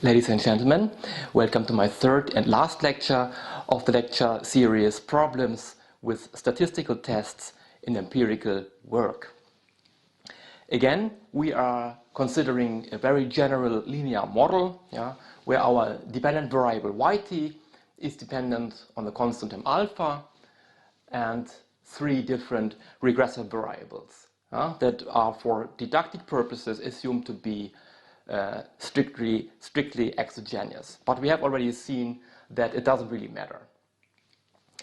Ladies and gentlemen, welcome to my third and last lecture of the lecture series Problems with Statistical Tests in Empirical Work. Again, we are considering a very general linear model, where our dependent variable yt is dependent on the constant term alpha and three different regressive variables that are for didactic purposes assumed to be strictly exogenous. But we have already seen that it doesn't really matter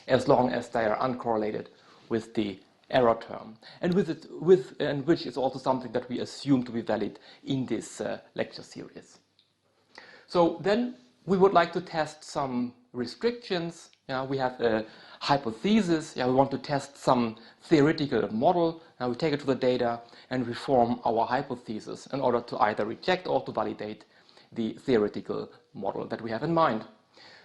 as long as they are uncorrelated with the error term, and which is also something that we assume to be valid in this lecture series. So then we would like to test some restrictions. We have a hypothesis. We want to test some theoretical model. Now we take it to the data and we form our hypothesis in order to either reject or to validate the theoretical model that we have in mind.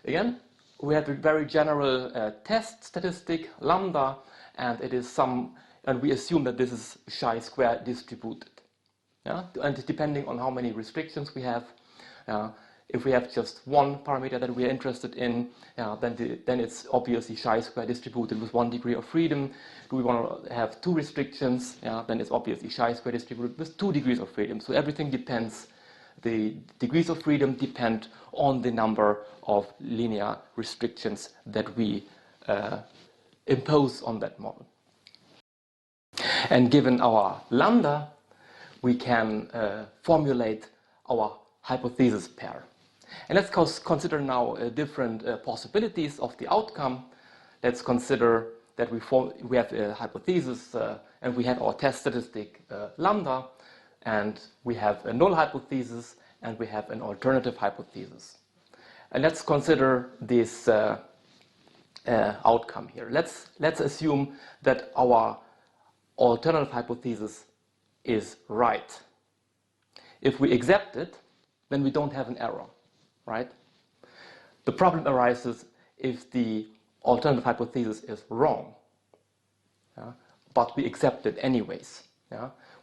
Again, we have a very general test statistic, lambda, and it is and we assume that this is chi-square distributed. And depending on how many restrictions we have, if we have just one parameter that we are interested in, then it's obviously chi-square distributed with 1 degree of freedom. Do we want to have two restrictions? Then it's obviously chi-square distributed with 2 degrees of freedom. So everything depends, the degrees of freedom depend on the number of linear restrictions that we impose on that model. And given our lambda, we can formulate our hypothesis pair. And let's consider now different possibilities of the outcome. Let's consider that we have a hypothesis and we have our test statistic lambda, and we have a null hypothesis and we have an alternative hypothesis. And let's consider this outcome here. Let's assume that our alternative hypothesis is right. If we accept it, then we don't have an error, right? The problem arises if the alternative hypothesis is wrong, but we accept it anyways,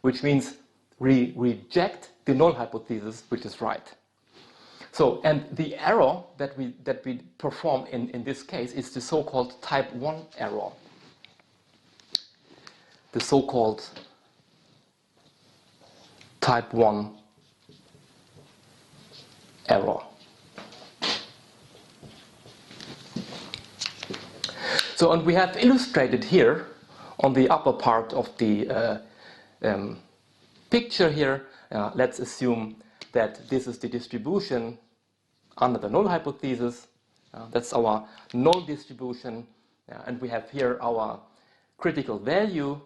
which means we reject the null hypothesis, which is right. So, and the error that we perform in this case is the so-called type 1 error. The so-called type 1 error. So, and we have illustrated here on the upper part of the picture here. Let's assume that this is the distribution under the null hypothesis. That's our null distribution, and we have here our critical value,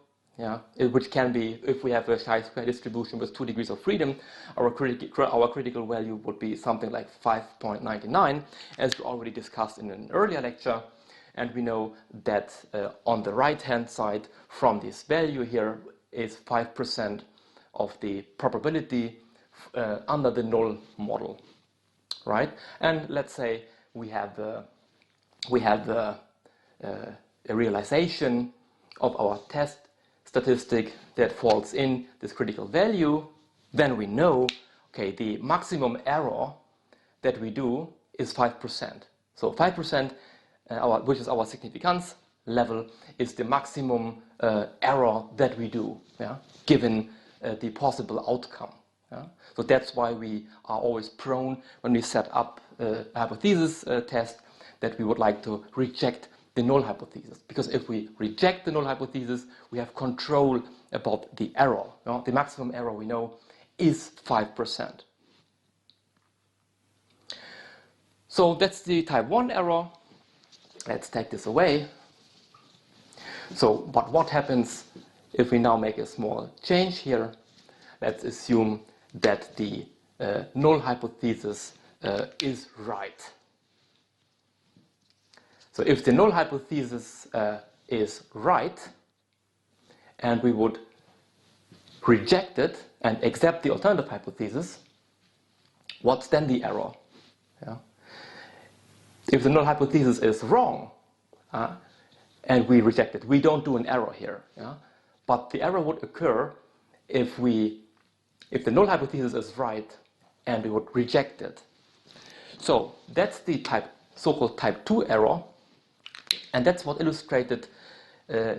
which can be, if we have a chi-square distribution with 2 degrees of freedom, our critical value would be something like 5.99, as we already discussed in an earlier lecture. And we know that on the right-hand side from this value here is 5% of the probability under the null model, right? And let's say we have a realization of our test statistic that falls in this critical value. Then we know, okay, the maximum error that we do is 5%. So 5%, which is our significance level, is the maximum error that we do, given the possible outcome. So that's why we are always prone, when we set up a hypothesis test, that we would like to reject the null hypothesis. Because if we reject the null hypothesis, we have control about the error. The maximum error we know is 5%. So that's the type 1 error. Let's take this away. So, but what happens if we now make a small change here? Let's assume that the null hypothesis is right. So if the null hypothesis is right, and we would reject it and accept the alternative hypothesis, what's then the error? If the null hypothesis is wrong, and we reject it, we don't do an error here. But the error would occur if the null hypothesis is right and we would reject it. So that's the so-called type 2 error, and that's what illustrated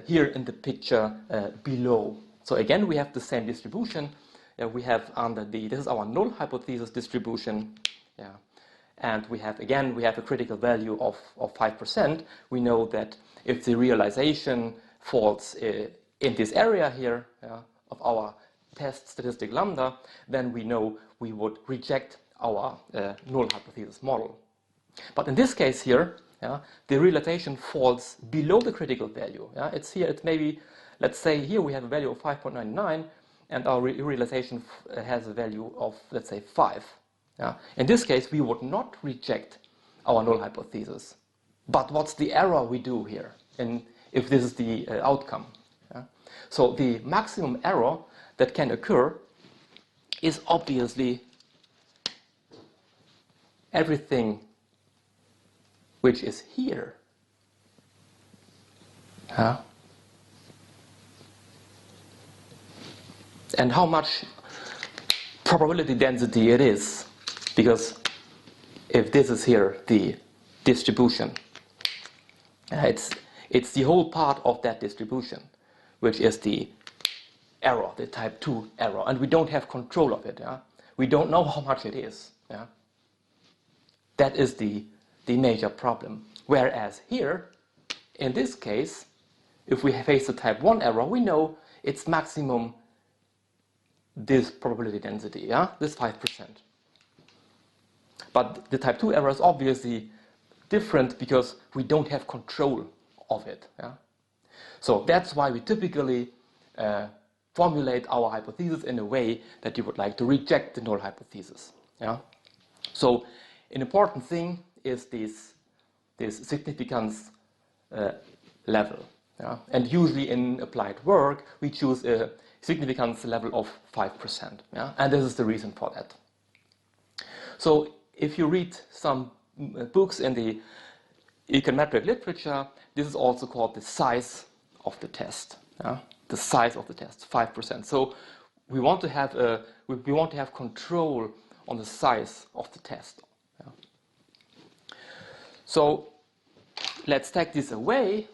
here in the picture below. So again, we have the same distribution. We have this is our null hypothesis distribution. Yeah. And we have a critical value of 5%. We know that if the realization falls in this area here of our test statistic lambda, then we know we would reject our null hypothesis model. But in this case here, the realization falls below the critical value. It's here, it's maybe, let's say here we have a value of 5.99 and our realization has a value of, let's say, 5. In this case, we would not reject our null hypothesis. But what's the error we do here, if this is the outcome? So the maximum error that can occur is obviously everything which is here. And how much probability density it is. Because if this is here the distribution, it's the whole part of that distribution, which is the error, the type 2 error, and we don't have control of it. We don't know how much it is. That is the major problem. Whereas here, in this case, if we face the type 1 error, we know it's maximum this probability density, this 5%. But the type 2 error is obviously different because we don't have control of it. So that's why we typically formulate our hypothesis in a way that you would like to reject the null hypothesis. So an important thing is this significance level. And usually in applied work, we choose a significance level of 5%. And this is the reason for that. So if you read some books in the econometric literature, this is also called the size of the test. The size of the test, 5%. So we want to have control on the size of the test. So let's take this away.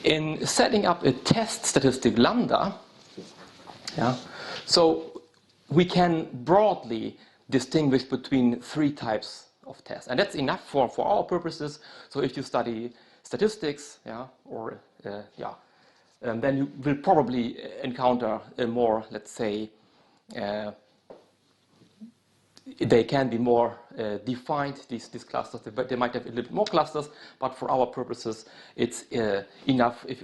In setting up a test statistic lambda, so we can broadly distinguish between 3 types of tests, and that's enough for our purposes. So if you study statistics, then you will probably encounter a more, let's say, they can be more defined, these clusters, but they might have a little bit more clusters, but for our purposes, it's enough if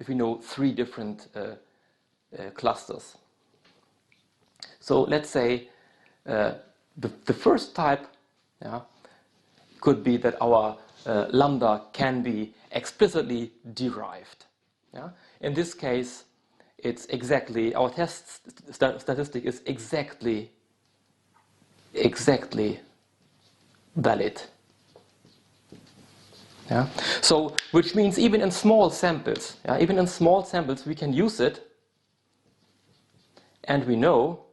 we know 3 different clusters. So let's say the first type could be that our lambda can be explicitly derived. In this case, it's exactly, our test statistic is exactly valid. So, which means even in small samples, we can use it, and we know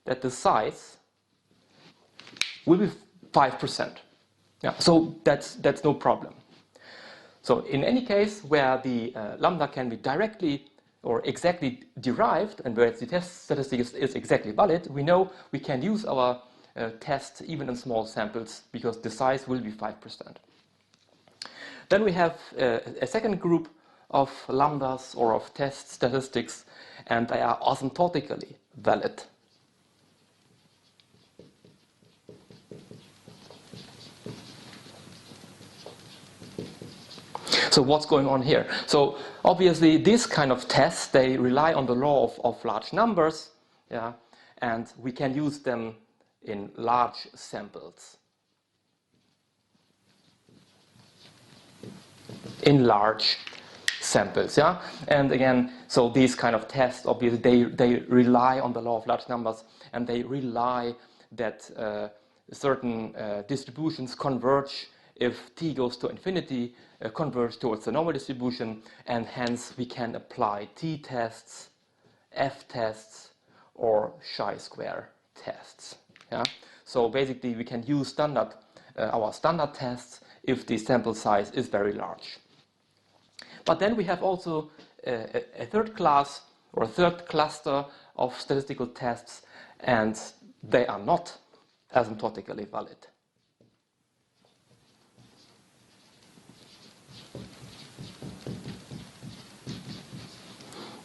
that the size will be 5%. So that's no problem. So in any case where the lambda can be directly or exactly derived, and where the test statistic is exactly valid, we know we can use our test even in small samples because the size will be 5%. Then we have a second group of lambdas or of test statistics, and they are asymptotically valid. So what's going on here? So obviously this kind of tests, they rely on the law of large numbers, and we can use them in large samples. And again, so these kind of tests, obviously they rely on the law of large numbers, and they rely that certain distributions converge if t goes to infinity, converge towards the normal distribution, and hence we can apply t-tests, f-tests, or chi-square tests. Yeah? So basically we can use our standard tests if the sample size is very large. But then we have also a third class or a third cluster of statistical tests, and they are not asymptotically valid.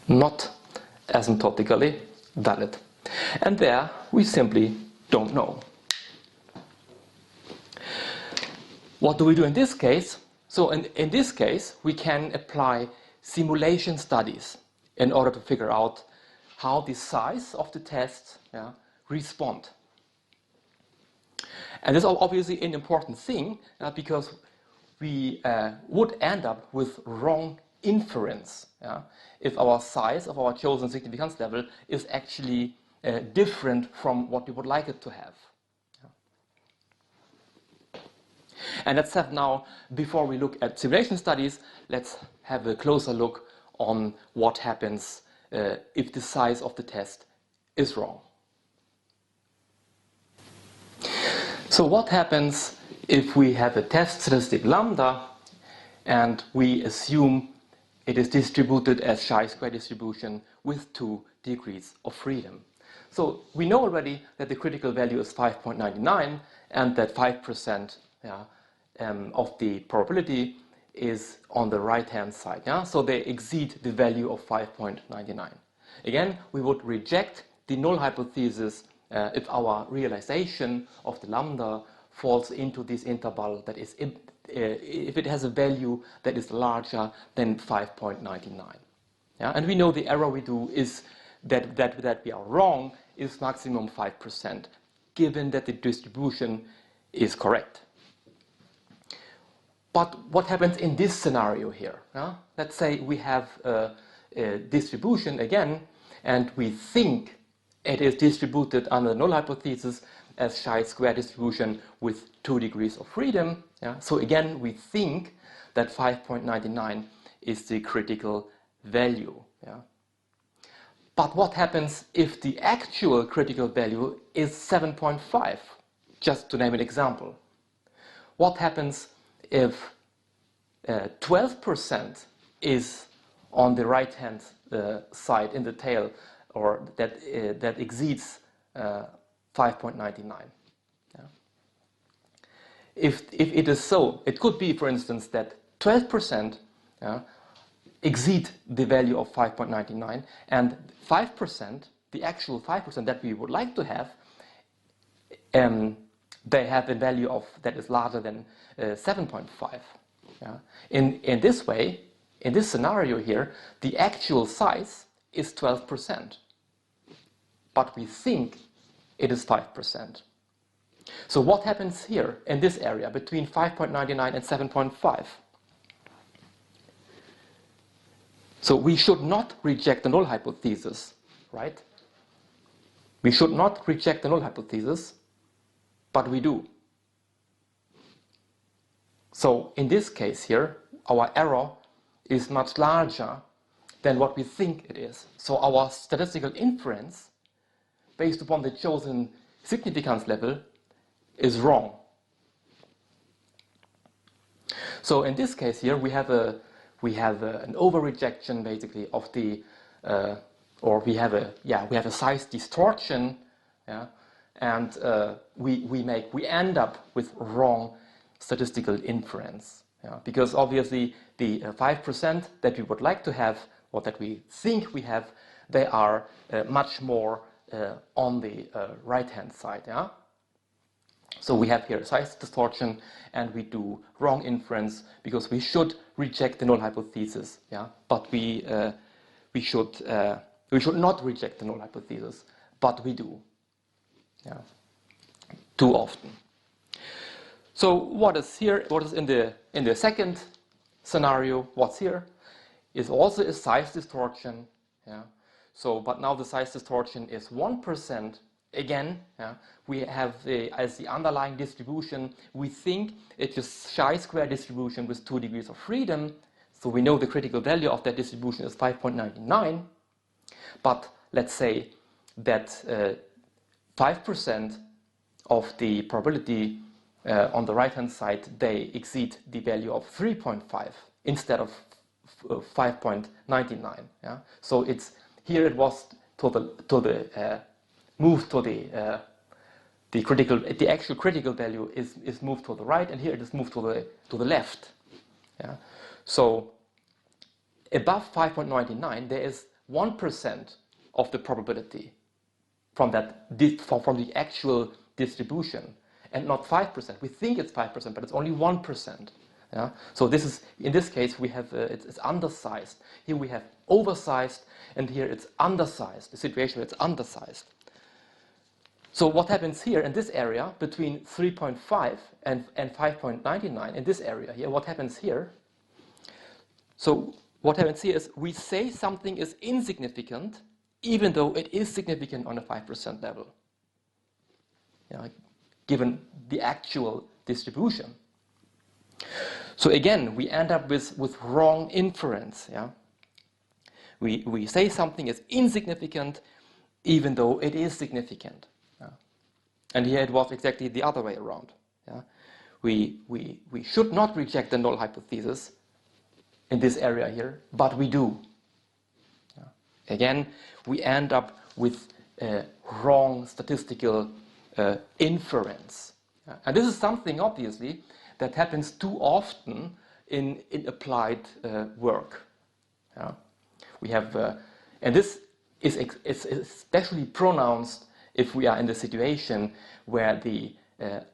Not asymptotically valid. And there we simply don't know. What do we do in this case? So in this case, we can apply simulation studies in order to figure out how the size of the tests respond. And this is obviously an important thing because we would end up with wrong inference if our size of our chosen significance level is actually different from what we would like it to have. And let's have now, before we look at simulation studies, let's have a closer look on what happens if the size of the test is wrong. So what happens if we have a test statistic lambda and we assume it is distributed as chi-square distribution with 2 degrees of freedom? So we know already that the critical value is 5.99 and that 5% of the probability is on the right-hand side. So they exceed the value of 5.99. Again, we would reject the null hypothesis if our realization of the lambda falls into this interval that is, if it has a value that is larger than 5.99. And we know the error we do is that we are wrong is maximum 5%, given that the distribution is correct. But what happens in this scenario here? Let's say we have a distribution again, and we think it is distributed under the null hypothesis as chi-square distribution with 2 degrees of freedom. So again, we think that 5.99 is the critical value. But what happens if the actual critical value is 7.5? Just to name an example. What happens if 12% is on the right-hand side in the tail, or that exceeds 5.99? If it is so, it could be, for instance, that 12% exceed the value of 5.99, and 5%, the actual 5% that we would like to have, they have a value of that is larger than 7.5. In this way, in this scenario here, the actual size is 12%, but we think it is 5%. So what happens here in this area between 5.99 and 7.5? So we should not reject the null hypothesis, right? We should not reject the null hypothesis, but we do. So in this case here, our error is much larger than what we think it is. So our statistical inference, based upon the chosen significance level, is wrong. So in this case here, we have an over-rejection basically of the, or we have a size distortion, and we end up with wrong statistical inference, because obviously the 5% that we would like to have, or that we think we have, they are much more on the right-hand side. So we have here size distortion, and we do wrong inference because we should reject the null hypothesis, but we should not reject the null hypothesis, but we do, too often. So what is here? What is in the second scenario? What's here is also a size distortion. So, but now the size distortion is 1% again, we have as the underlying distribution, we think it's a chi-square distribution with 2 degrees of freedom. So we know the critical value of that distribution is 5.99. But let's say that 5% of the probability on the right-hand side, they exceed the value of 3.5 instead of 5.99. Yeah? So it's here it was moved to the actual critical value is moved to the right, and here it is moved to the left. Yeah? So above 5.99, there is 1% of the probability from the actual distribution, and not 5%. We think it's 5%, but it's only 1%. Yeah? So this is, in this case, we have it's undersized. Here we have oversized, and here it's undersized. The situation it's undersized. So what happens here in this area between 3.5 and 5.99 in this area here? What happens here? So what happens here is we say something is insignificant, even though it is significant on a 5% level, given the actual distribution. So again, we end up with wrong inference. Yeah? We say something is insignificant, even though it is significant. Yeah? And here it was exactly the other way around. Yeah? We should not reject the null hypothesis in this area here, but we do. Yeah? Again, we end up with wrong statistical inference. Yeah? And this is something, obviously, that happens too often in applied work. Yeah? We have, and this is especially pronounced if we are in the situation where the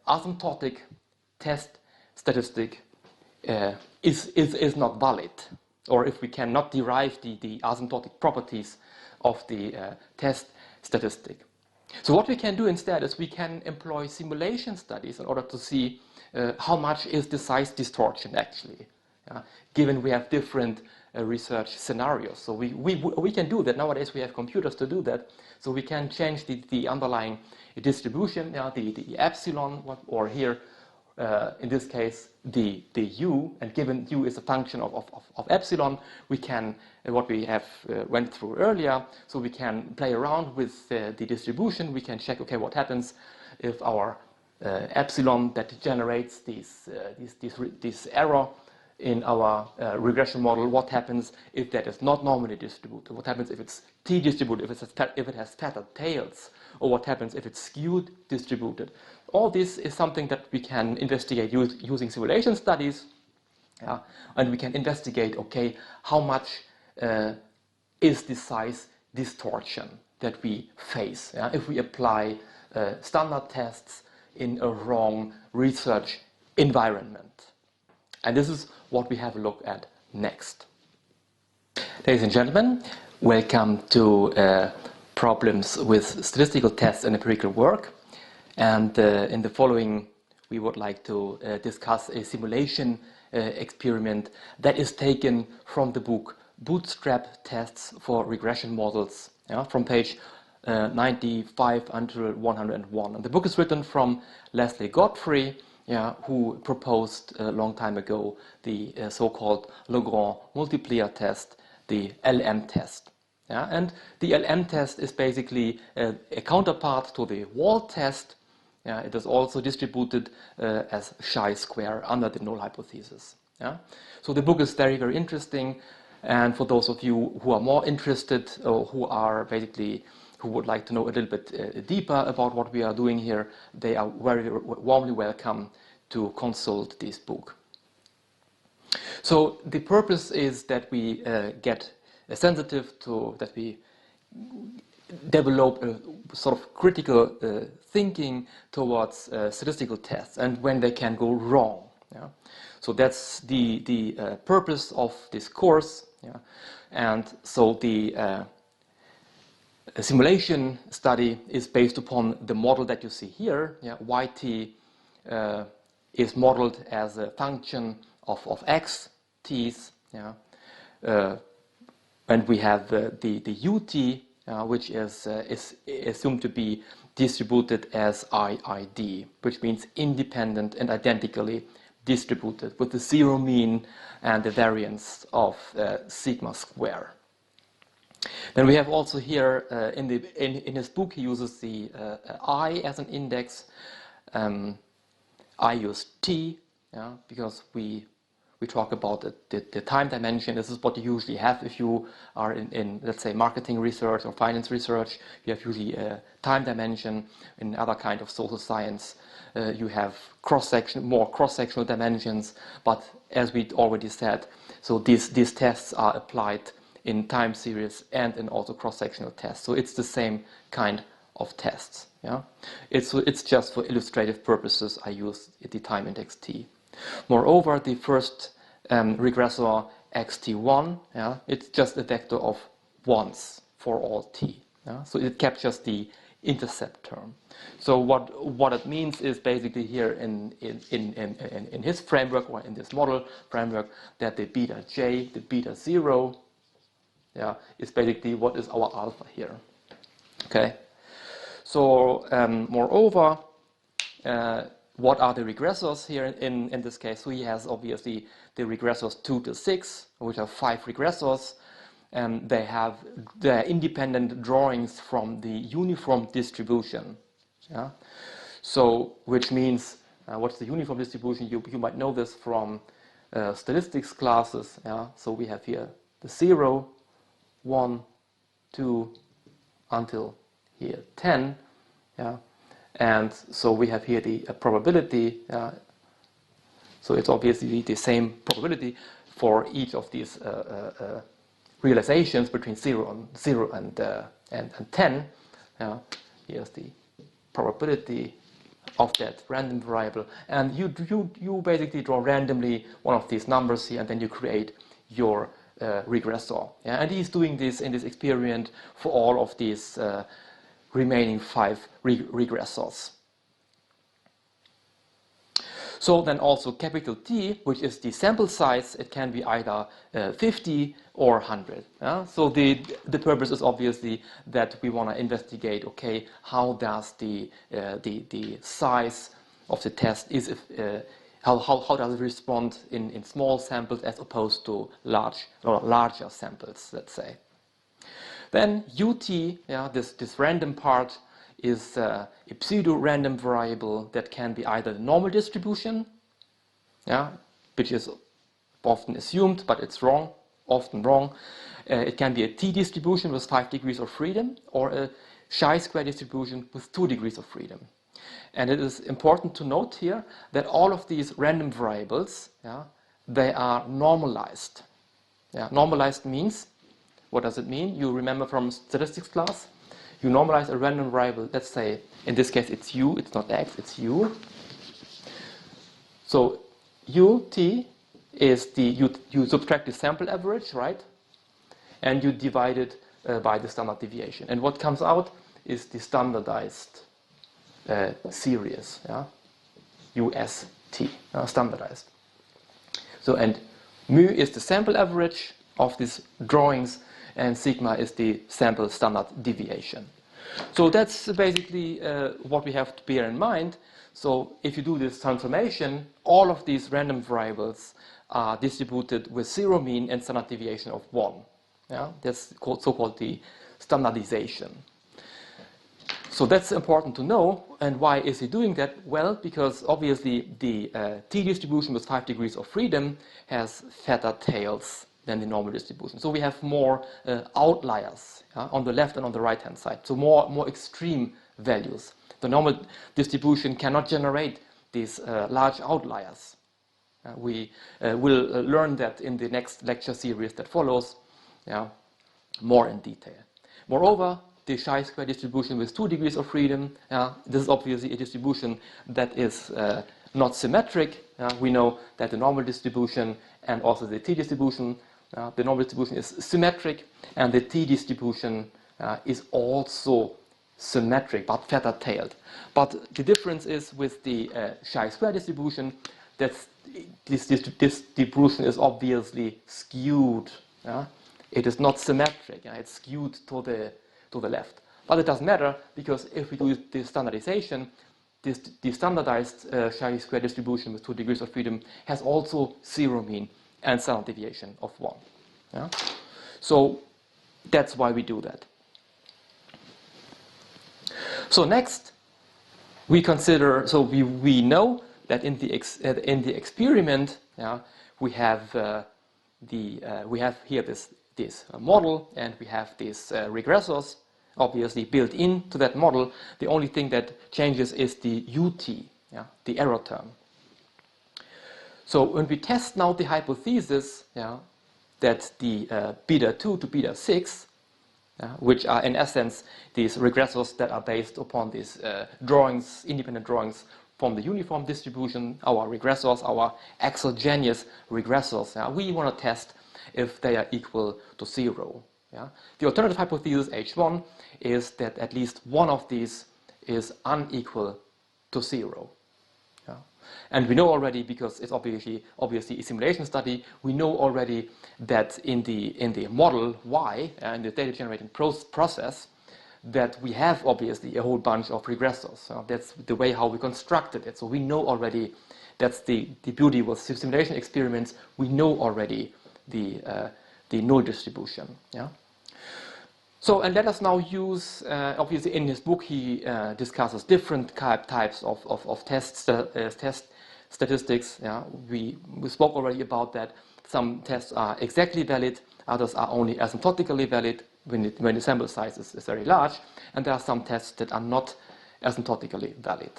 asymptotic test statistic is not valid, or if we cannot derive the asymptotic properties of the test statistic. So what we can do instead is we can employ simulation studies in order to see how much is the size distortion actually, given we have different research scenarios. So we can do that. Nowadays we have computers to do that. So we can change the underlying distribution, the epsilon, or here in this case the u, and given u is a function of epsilon, we can, what we have went through earlier, so we can play around with the distribution. We can check, okay, what happens if our epsilon that generates this error in our regression model, what happens if that is not normally distributed? What happens if it's t-distributed, if it has fatter tails? Or what happens if it's skewed distributed? All this is something that we can investigate using simulation studies. Yeah? And we can investigate, okay, how much is the size distortion that we face, if we apply standard tests in a wrong research environment. And this is what we have a look at next. Ladies and gentlemen, welcome to problems with statistical tests and empirical work. And in the following, we would like to discuss a simulation experiment that is taken from the book Bootstrap Tests for Regression Models, from page 95 until 101. And the book is written from Leslie Godfrey, who proposed a long time ago the so-called Lagrange multiplier test, the LM test. And the LM test is basically a counterpart to the Wall test. It is also distributed as chi-square under the null hypothesis. So the book is very, very interesting. And for those of you who are more interested, or who would like to know a little bit deeper about what we are doing here, they are very warmly welcome to consult this book. So the purpose is that we get sensitive to, that we develop a sort of critical thinking towards statistical tests and when they can go wrong. So that's the purpose of this course. And so the a simulation study is based upon the model that you see here. Yt is modeled as a function of x t's. And we have the ut which is assumed to be distributed as IID, which means independent and identically distributed with the zero mean and the variance of sigma square. Then we have also here in his book, he uses the I as an index. I use T, because we talk about the time dimension. This is what you usually have if you are in let's say, marketing research or finance research. You have usually a time dimension. In other kind of social science, you have more cross-sectional dimensions. But as we already said, so these tests are applied in time series and in also cross-sectional tests. So it's the same kind of tests. It's just for illustrative purposes I use the time index T. Moreover, the first regressor xt1, it's just a vector of ones for all t. So it captures the intercept term. So what it means is basically here in his framework, or in this model framework, that the beta j, the beta 0, is basically what is our alpha here. Okay. So moreover, what are the regressors here in this case? So he has obviously the regressors 2 to 6, which are 5 regressors. They're independent drawings from the uniform distribution. So which means, what's the uniform distribution? You might know this from statistics classes. So we have here the 0, 1, 2, until here 10. And so we have here the probability. So it's obviously the same probability for each of these realizations between 0 and 10. Here's the probability of that random variable, and you basically draw randomly one of these numbers here, and then you create your regressor. And he's doing this in this experiment for all of these remaining 5 regressors. So then also capital T, which is the sample size, it can be either 50 or 100. So the purpose is obviously that we want to investigate, okay, how does the size of the test how does it respond in small samples as opposed to larger samples, let's say. Then UT, this random part, is a pseudo-random variable that can be either the normal distribution, which is often assumed, but it's wrong, often wrong. It can be a t-distribution with 5 degrees of freedom, or a chi-square distribution with 2 degrees of freedom. And it is important to note here that all of these random variables, they are normalized. Normalized means, what does it mean? You remember from statistics class? You normalize a random variable, let's say, in this case it's u, it's not x, it's u. So ut is you subtract the sample average, right? And you divide it by the standard deviation. And what comes out is the standardized series, UST, standardized. So, and mu is the sample average of these drawings, and sigma is the sample standard deviation. So that's basically what we have to bear in mind. So if you do this transformation, all of these random variables are distributed with zero mean and standard deviation of 1. That's so-called the standardization. So that's important to know. And why is he doing that? Well, because obviously the t-distribution with 5 degrees of freedom has fatter tails than the normal distribution. So we have more outliers on the left and on the right hand side. So more extreme values. The normal distribution cannot generate these large outliers. We will learn that in the next lecture series that follows, more in detail. Moreover, the chi-square distribution with 2 degrees of freedom, this is obviously a distribution that is not symmetric. We know that the normal distribution and also the t-distribution, the normal distribution is symmetric, and the t-distribution is also symmetric but fatter tailed. But the difference is with the chi-square distribution, that this distribution is obviously skewed. It is not symmetric. It's skewed to to the left. But it doesn't matter, because if we do this standardization, the standardized chi-square distribution with 2 degrees of freedom has also 0 mean and standard deviation of 1. Yeah? So that's why we do that. So next, we consider, so we know that in the experiment, yeah, we have here this model, and we have these regressors obviously built into that model. The only thing that changes is the UT, yeah, the error term. So when we test now the hypothesis, yeah, that the beta 2 to beta 6, which are in essence these regressors that are based upon these drawings, independent drawings from the uniform distribution, our regressors, our exogenous regressors. We want to test if they are equal to 0. Yeah? The alternative hypothesis H1 is that at least one of these is unequal to 0. Yeah? And we know already, because it's obviously a simulation study, we know already that in the model Y, in the data generating process, that we have obviously a whole bunch of regressors. That's the way how we constructed it. So we know already, that's the beauty with simulation experiments, we know already the null distribution. Yeah? So, and let us now use, obviously in his book he discusses different types of test statistics. Yeah? We spoke already about that. Some tests are exactly valid, others are only asymptotically valid when the sample size is very large, and there are some tests that are not asymptotically valid.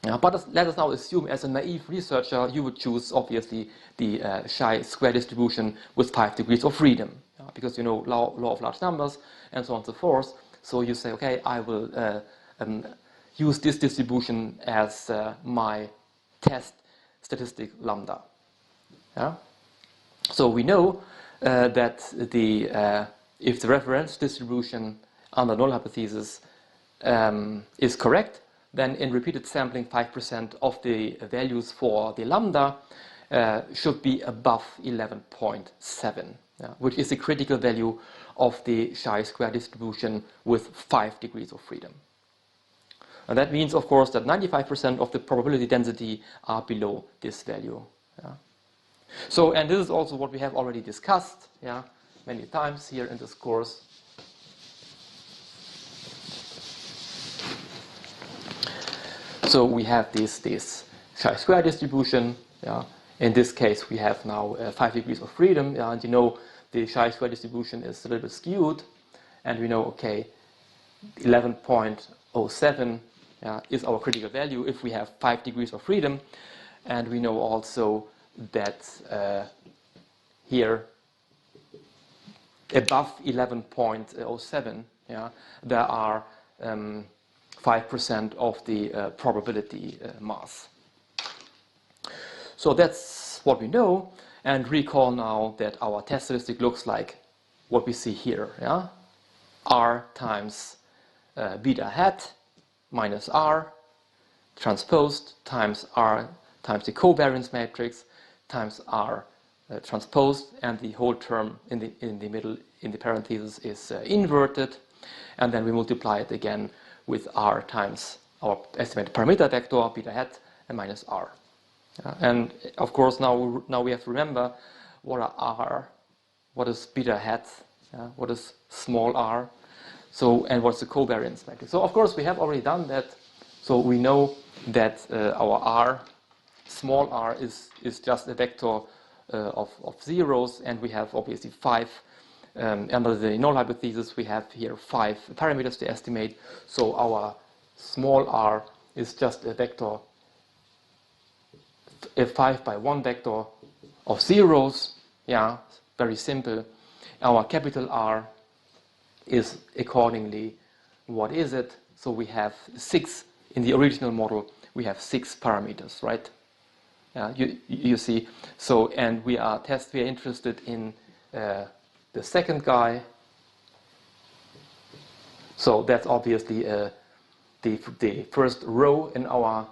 But let us now assume, as a naive researcher, you would choose obviously the chi-square distribution with 5 degrees of freedom, because you know law of large numbers and so on and so forth. So you say, okay, I will use this distribution as my test statistic lambda. Yeah? So we know that if the reference distribution under null hypothesis is correct, then in repeated sampling 5% of the values for the lambda should be above 11.7, which is the critical value of the chi-square distribution with 5 degrees of freedom. And that means, of course, that 95% of the probability density are below this value. Yeah. So, and this is also what we have already discussed, yeah, many times here in this course. So we have this chi-square distribution. Yeah. In this case, we have now 5 degrees of freedom. Yeah, and you know the chi-square distribution is a little bit skewed. And we know, okay, 11.07 is our critical value if we have 5 degrees of freedom. And we know also that here, above 11.07, yeah, there are 5% of the probability mass. So that's what we know, and recall now that our test statistic looks like what we see here. Yeah? R times beta hat minus R transposed times R times the covariance matrix times R transposed, and the whole term in the middle in the parentheses is inverted, and then we multiply it again with R times our estimated parameter vector beta hat and minus R. And of course now we have to remember what are R, what is beta hat, what is small r, so, and what's the covariance matrix. So of course we have already done that, so we know that our R, small r, is just a vector of zeros, and we have obviously 5 under the null hypothesis. We have here 5 parameters to estimate, so our small r is just a vector, a 5 by 1 vector of zeros. Yeah, very simple. Our capital R is accordingly, what is it? So we have 6 in the original model. We have 6 parameters, right? You see. So, and we are interested in the second guy. So that's obviously the first row in our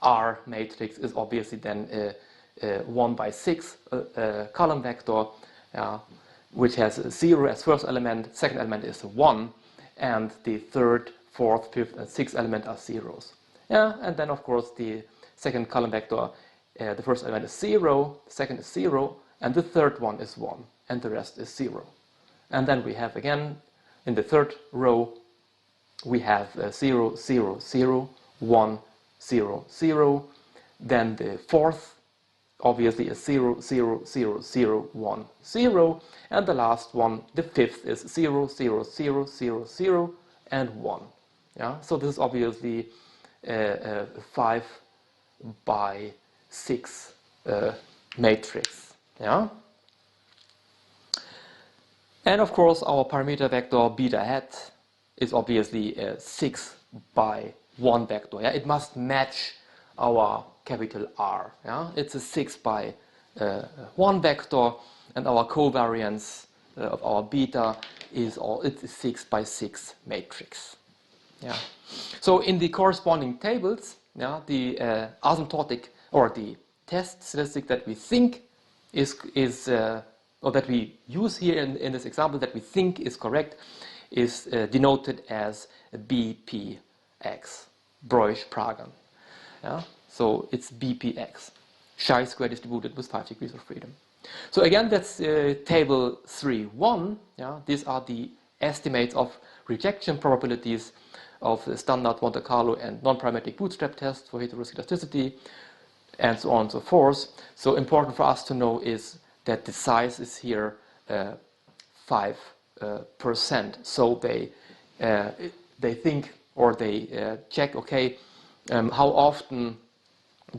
R matrix is obviously then a 1 by 6 column vector, which has 0 as first element. Second element is 1, and the third, fourth, fifth, and sixth element are zeros. Yeah, and then of course the second column vector, the first element is 0, the second is 0, and the third one is 1, and the rest is 0. And then we have again, in the third row, we have 0, 0, 0, 1, 0, 0. Then the fourth, obviously, is 0, 0, 0, 0, 1, 0. And the last one, the fifth, is 0, 0, 0, 0, 0, and 1. Yeah? So this is obviously a 5 by 6 matrix. Yeah? And of course, our parameter vector beta hat is obviously a 6 by 1 vector. Yeah? It must match our capital R. Yeah? It's a 6 by 1 vector, and our covariance of our beta is it's a 6 by 6 matrix. Yeah. So in the corresponding tables, yeah, the asymptotic or the test statistic that we think is or that we use here in this example that we think is correct is denoted as BPX, Breusch-Pragan. Yeah? So it's BPX, chi-square distributed with 5 degrees of freedom. So again, that's table 3.1. Yeah? These are the estimates of rejection probabilities of the standard Monte Carlo and non-parametric bootstrap tests for heteroscedasticity, and so on and so forth. So important for us to know is that the size is here 5%. So they think, or they check, okay, how often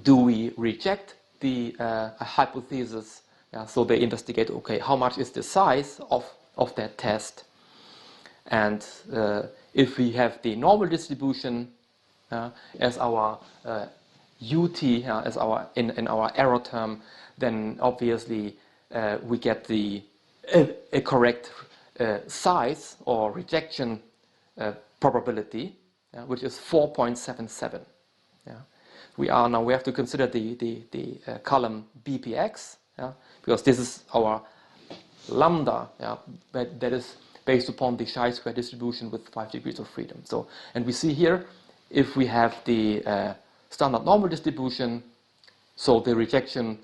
do we reject the hypothesis? So they investigate, okay, how much is the size of that test? And if we have the normal distribution as our UT, as our in our error term, then obviously we get a correct size or rejection probability, which is 4.77. Yeah. We have to consider the column BPX, because this is our lambda, that is based upon the chi-square distribution with 5 degrees of freedom. So, and we see here, if we have the standard normal distribution, so the rejection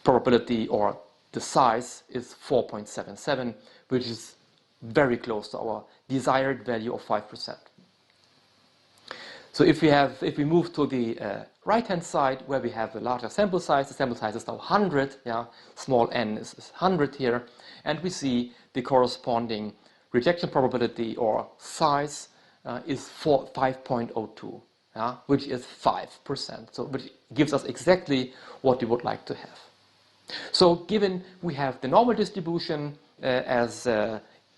probability or the size is 4.77, which is very close to our desired value of 5%. So if we move to the right-hand side, where we have a larger sample size, the sample size is now 100, small n is 100 here, and we see the corresponding rejection probability or size is 5.02, which is 5%, so which gives us exactly what we would like to have. So given we have the normal distribution as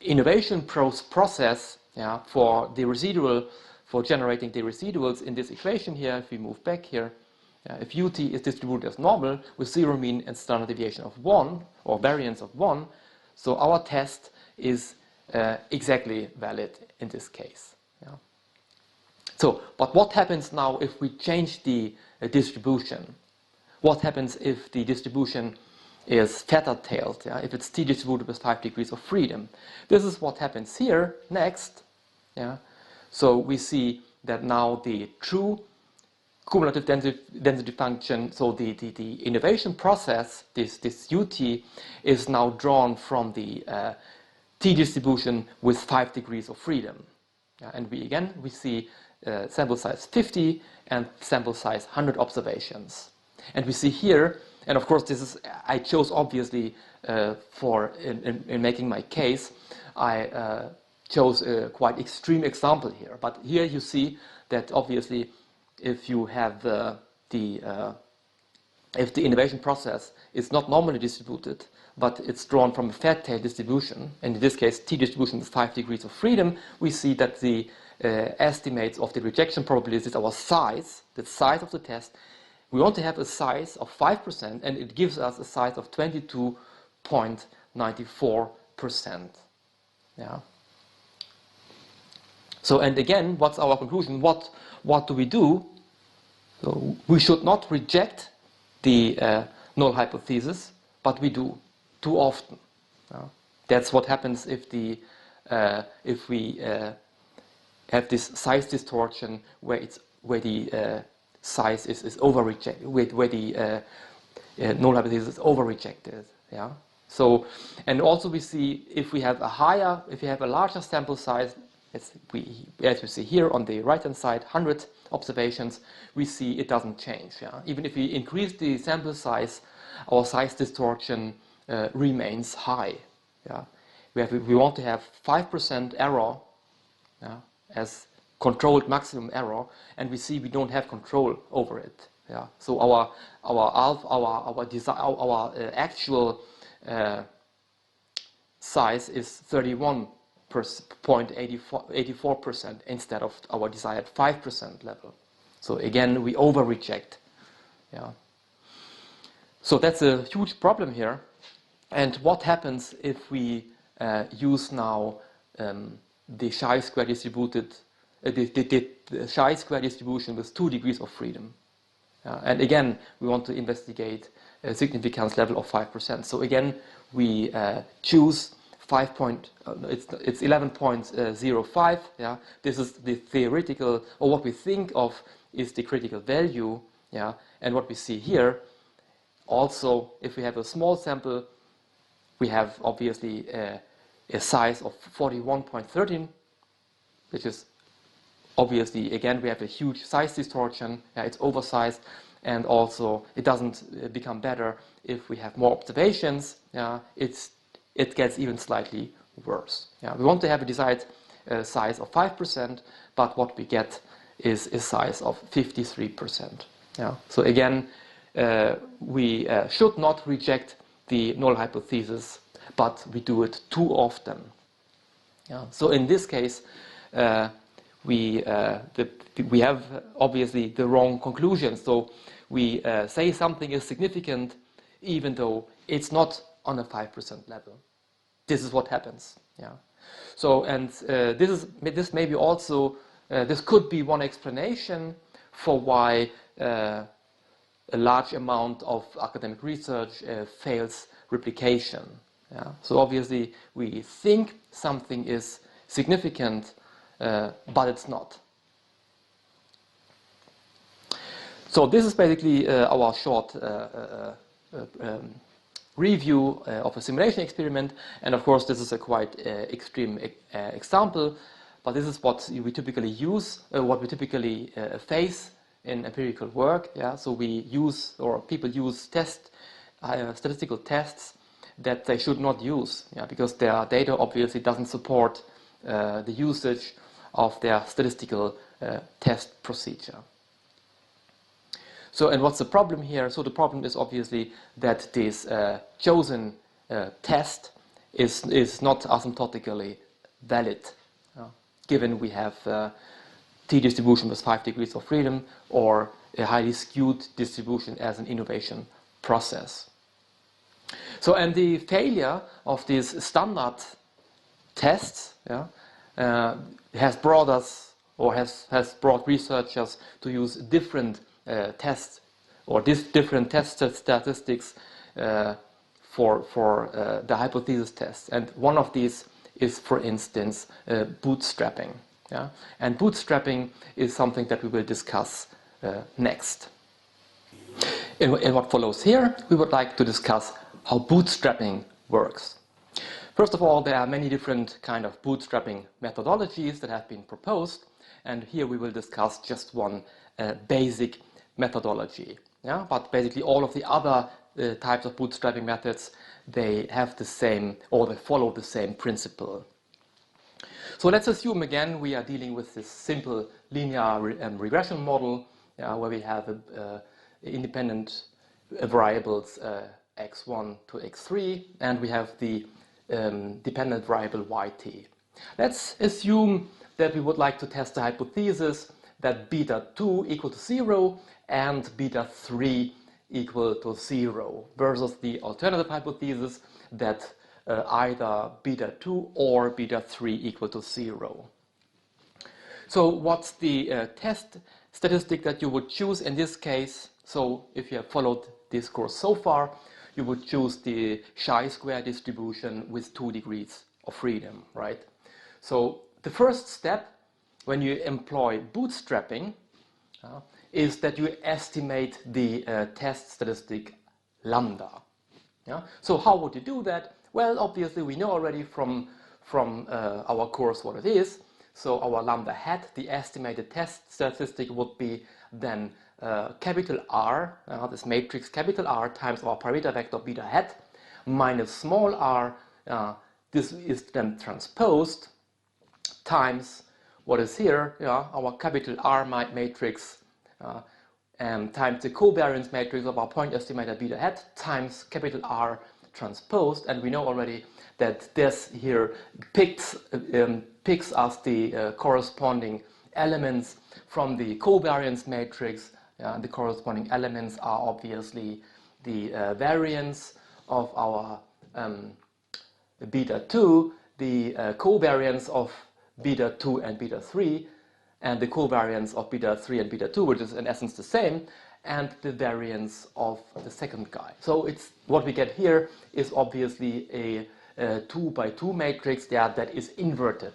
innovation process for the residual, for generating the residuals in this equation here, if we move back here, if ut is distributed as normal with zero mean and standard deviation of 1 or variance of 1, so our test is exactly valid in this case. So, but what happens now if we change the distribution? What happens if the distribution is theta-tailed, if it's t distributed with 5 degrees of freedom? This is what happens here next. So we see that now the true cumulative density function, so the innovation process, this ut, is now drawn from the t distribution with 5 degrees of freedom. And we see sample size 50 and sample size 100 observations. And we see here, and of course this is, I chose obviously in making my case, I chose a quite extreme example here. But here you see that obviously if you have if the innovation process is not normally distributed, but it's drawn from a fat tail distribution, and in this case t distribution with 5 degrees of freedom, we see that the estimates of the rejection probabilities, our size, the size of the test, we want to have a size of 5%, and it gives us a size of 22.94%. So, and again, what's our conclusion? What do we do? So we should not reject the null hypothesis, but we do too often. That's what happens if the if we have this size distortion where the size is over rejected, where the null hypothesis is over rejected. Yeah. So, and also we see if we have a larger sample size, as we see here on the right hand side, 100 observations, we see it doesn't change. Yeah. Even if we increase the sample size, our size distortion remains high. Yeah. We want to have 5% error, yeah, as controlled maximum error, and we see we don't have control over it. Yeah. So our actual size is 31.84% instead of our desired 5% level. So again, we over reject. Yeah. So that's a huge problem here. And what happens if we use now the chi-square distributed, the chi-square distribution with 2 degrees of freedom? And again, we want to investigate a significance level of 5%. So again, we choose it's 11.05. Yeah, this is the theoretical, or what we think of is the critical value. Yeah, and what we see here, also, if we have a small sample, we have obviously a size of 41.13, which is obviously, again, we have a huge size distortion. It's oversized, and also it doesn't become better if we have more observations. It gets even slightly worse. We want to have a desired size of 5%, but what we get is a size of 53%. So again, we should not reject the null hypothesis, but we do it too often. So in this case, we have obviously the wrong conclusion. So we say something is significant even though it's not on a 5% level. This is what happens. So, and this may be also, this could be one explanation for why a large amount of academic research fails replication. So obviously we think something is significant, but it's not. So this is basically our short review of a simulation experiment, and of course this is a quite extreme example, but this is what we typically use, what we typically face in empirical work. So we use, or people use statistical tests that they should not use, because their data obviously doesn't support the usage of their statistical test procedure. So, and what's the problem here? So the problem is obviously that this chosen test is not asymptotically valid, given we have t-distribution with 5 degrees of freedom, or a highly skewed distribution as an innovation process. So, and the failure of these standard tests has brought us, or has brought researchers to use different tests, or different test statistics for the hypothesis tests. And one of these is, for instance, bootstrapping. And bootstrapping is something that we will discuss next. In what follows here, we would like to discuss how bootstrapping works. First of all, there are many different kind of bootstrapping methodologies that have been proposed, and here we will discuss just one basic methodology. But basically all of the other types of bootstrapping methods, they have the same, or they follow the same principle. So let's assume again we are dealing with this simple linear regression model, where we have independent variables x1 to x3, and we have the dependent variable yt. Let's assume that we would like to test the hypothesis that beta 2 equal to 0 and beta 3 equal to 0 versus the alternative hypothesis that either beta 2 or beta 3 equal to 0. So what's the test statistic that you would choose in this case? So if you have followed this course so far, you would choose the chi-square distribution with 2 degrees of freedom, right? So the first step when you employ bootstrapping is that you estimate the test statistic lambda. Yeah? So how would you do that? Well, obviously we know already from our course what it is. So our lambda hat, the estimated test statistic, would be then capital R, this matrix capital R times our parameter vector beta hat minus small r. This is then transposed times what is here, our capital R matrix times the covariance matrix of our point estimator beta hat times capital R transposed, and we know already that this here picks us the corresponding elements from the covariance matrix. The corresponding elements are obviously the variance of our beta 2, the covariance of beta 2 and beta 3, and the covariance of beta 3 and beta 2, which is in essence the same, and the variance of the second guy. So it's what we get here is obviously a 2 by 2 matrix that is inverted.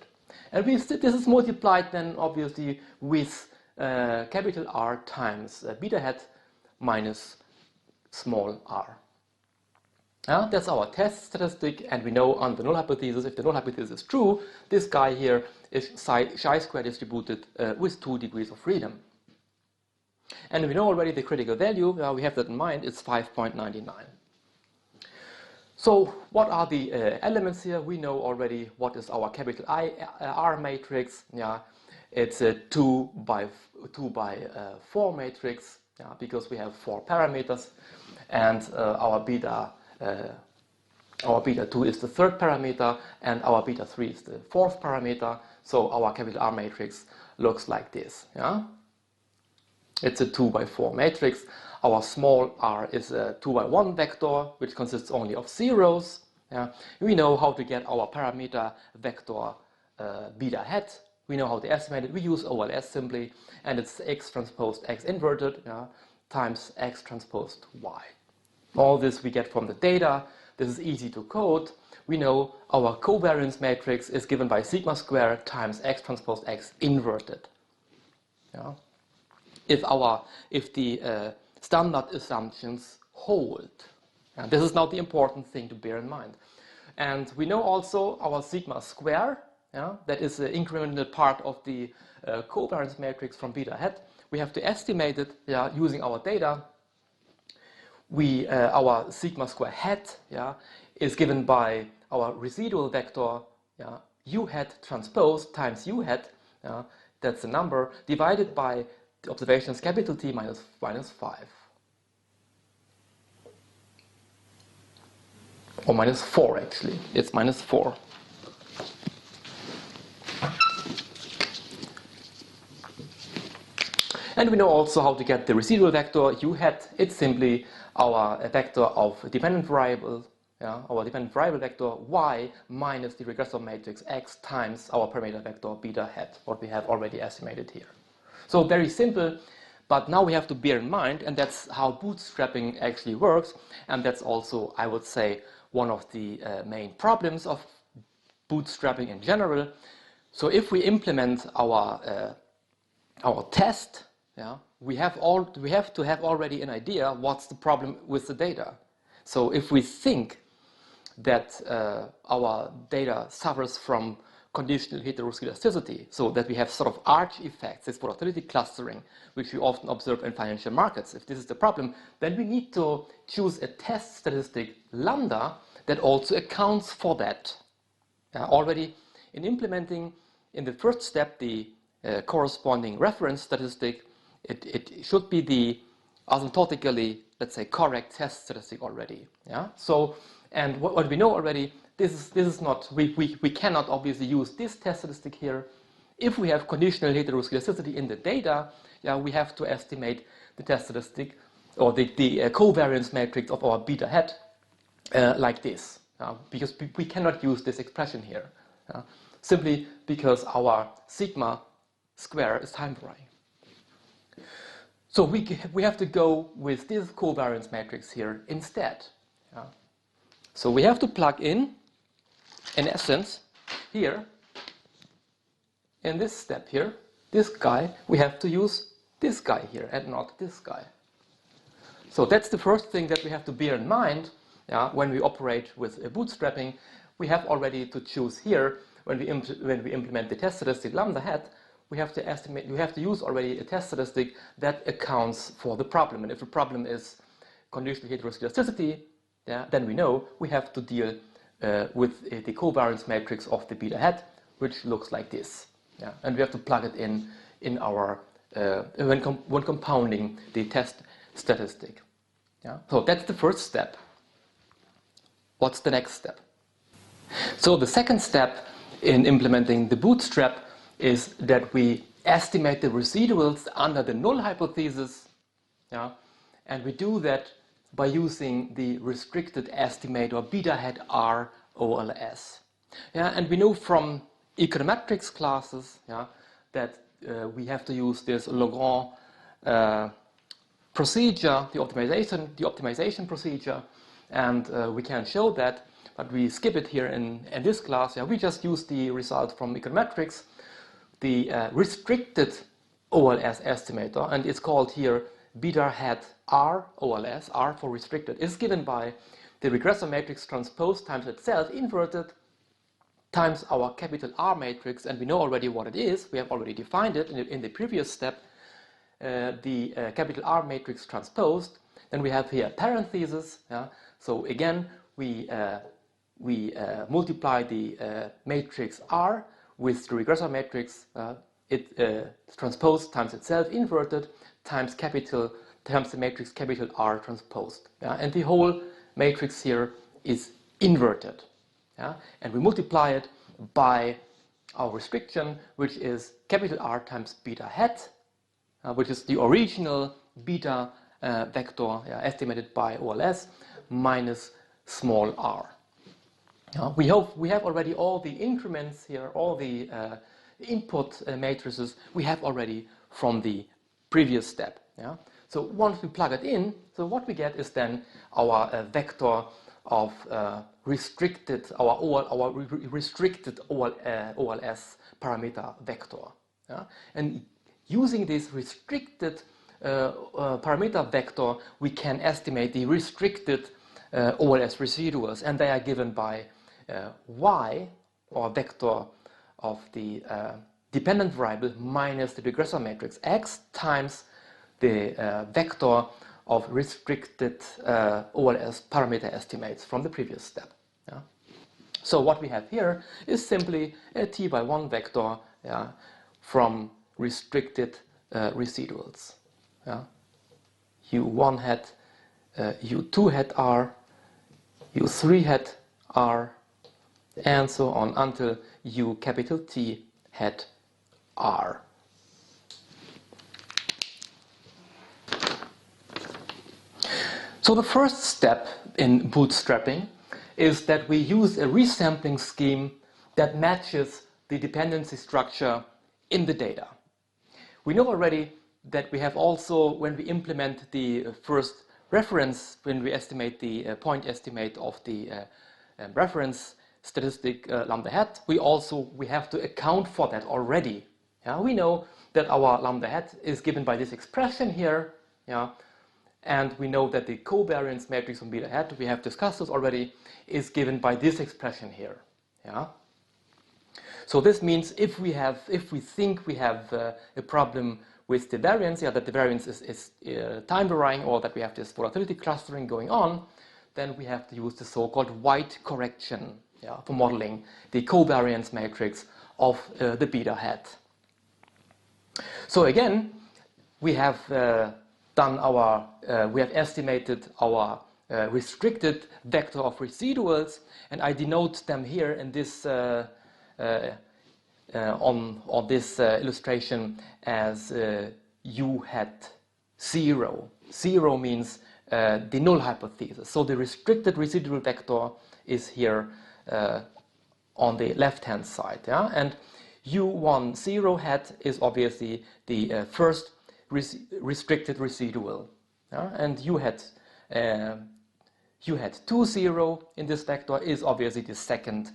And this is multiplied then obviously with capital R times beta hat minus small r. That's our test statistic, and we know on the null hypothesis, if the null hypothesis is true, this guy here is chi-square distributed with 2 degrees of freedom. And we know already the critical value, we have that in mind, it's 5.99. So what are the elements here? We know already what is our capital R matrix. It's a 2 by 4 matrix, because we have 4 parameters, and our beta 2 is the third parameter, and our beta 3 is the fourth parameter. So our capital R matrix looks like this. It's a 2 by 4 matrix. Our small r is a 2 by 1 vector, which consists only of zeros. We know how to get our parameter vector beta hat. We know how to estimate it. We use OLS simply, and it's x transposed x inverted times x transposed y. All this we get from the data. This is easy to code. We know our covariance matrix is given by sigma squared times x transposed x inverted. If the standard assumptions hold. And this is now the important thing to bear in mind. And we know also our sigma square, that is the incremental part of the covariance matrix from beta hat. We have to estimate it using our data. Our sigma square hat is given by our residual vector u hat transpose times u hat, that's the number, divided by the observations capital T minus 5. Or minus 4 actually, it's minus 4. And we know also how to get the residual vector u hat. It's simply our vector of dependent variable, our dependent variable vector y minus the regressor matrix x times our parameter vector beta hat, what we have already estimated here. So very simple, but now we have to bear in mind, and that's how bootstrapping actually works, and that's also, I would say, one of the main problems of bootstrapping in general. So if we implement our test, we have to have already an idea what's the problem with the data. So if we think that our data suffers from conditional heteroscedasticity, so that we have sort of arch effects, this volatility clustering, which we often observe in financial markets. If this is the problem, then we need to choose a test statistic lambda that also accounts for that. Already in implementing, in the first step, the corresponding reference statistic, it should be the asymptotically, let's say, correct test statistic already. So, and what we know already, this is not, we cannot obviously use this test statistic here. If we have conditional heteroscedasticity in the data, we have to estimate the test statistic or the covariance matrix of our beta hat like this, because we cannot use this expression here, simply because our sigma square is time varying. So we have to go with this covariance matrix here instead. So we have to plug in essence, here, in this step here, this guy, we have to use this guy here and not this guy. So that's the first thing that we have to bear in mind, yeah, when we operate with bootstrapping. We have already to choose here, when we implement the test statistic lambda hat, we have to estimate, we have to use already a test statistic that accounts for the problem. And if the problem is conditional heteroscedasticity, yeah, then we know we have to deal with the covariance matrix of the beta hat, which looks like this. Yeah? And we have to plug it in our when compounding the test statistic. Yeah? So that's the first step. What's the next step? So the second step in implementing the bootstrap is that we estimate the residuals under the null hypothesis. Yeah? And we do that by using the restricted estimator beta hat R OLS. Yeah? And we know from econometrics classes, yeah, that we have to use this Lagrange procedure, the optimization procedure, and we can show that, but we skip it here in this class. Yeah, we just use the result from econometrics, the restricted OLS estimator, and it's called here beta hat R OLS, R for restricted, is given by the regressor matrix transpose times itself inverted times our capital R matrix, and we know already what it is. We have already defined it in the previous step, the capital R matrix transposed. Then we have here parentheses. Yeah? So again, we multiply the matrix R with the regressor matrix, transposed times itself inverted times the matrix capital R transposed. Yeah? And the whole matrix here is inverted. Yeah? And we multiply it by our restriction, which is capital R times beta hat, which is the original beta vector estimated by OLS, minus small r. We have already all the increments here, all the input matrices we have already from the previous step. Yeah? So once we plug it in, so what we get is then our vector of restricted, our restricted OLS parameter vector. Yeah? And using this restricted parameter vector, we can estimate the restricted OLS residuals, and they are given by y, or vector of the dependent variable, minus the regressor matrix x times the vector of restricted OLS parameter estimates from the previous step. Yeah? So what we have here is simply a t by 1 vector, yeah, from restricted residuals. Yeah? U1 hat, U2 hat R, U3 hat R, and so on until U capital T hat R. So the first step in bootstrapping is that we use a resampling scheme that matches the dependency structure in the data. We know already that we have also, when we implement the first reference, when we estimate the point estimate of the reference statistic lambda hat, we have to account for that already. Yeah? We know that our lambda hat is given by this expression here, yeah? And we know that the covariance matrix from beta hat, we have discussed this already, is given by this expression here. Yeah? So this means if we think we have a problem with the variance, yeah, that the variance is time varying, or that we have this volatility clustering going on, then we have to use the so-called white correction, yeah, for modeling the covariance matrix of the beta hat. So again, we have we have estimated our restricted vector of residuals, and I denote them here in this on this illustration as U hat 0. 0 means the null hypothesis. So the restricted residual vector is here on the left-hand side, yeah? And U1 0 hat is obviously the first restricted residual, yeah? And U hat 2 0 in this vector is obviously the second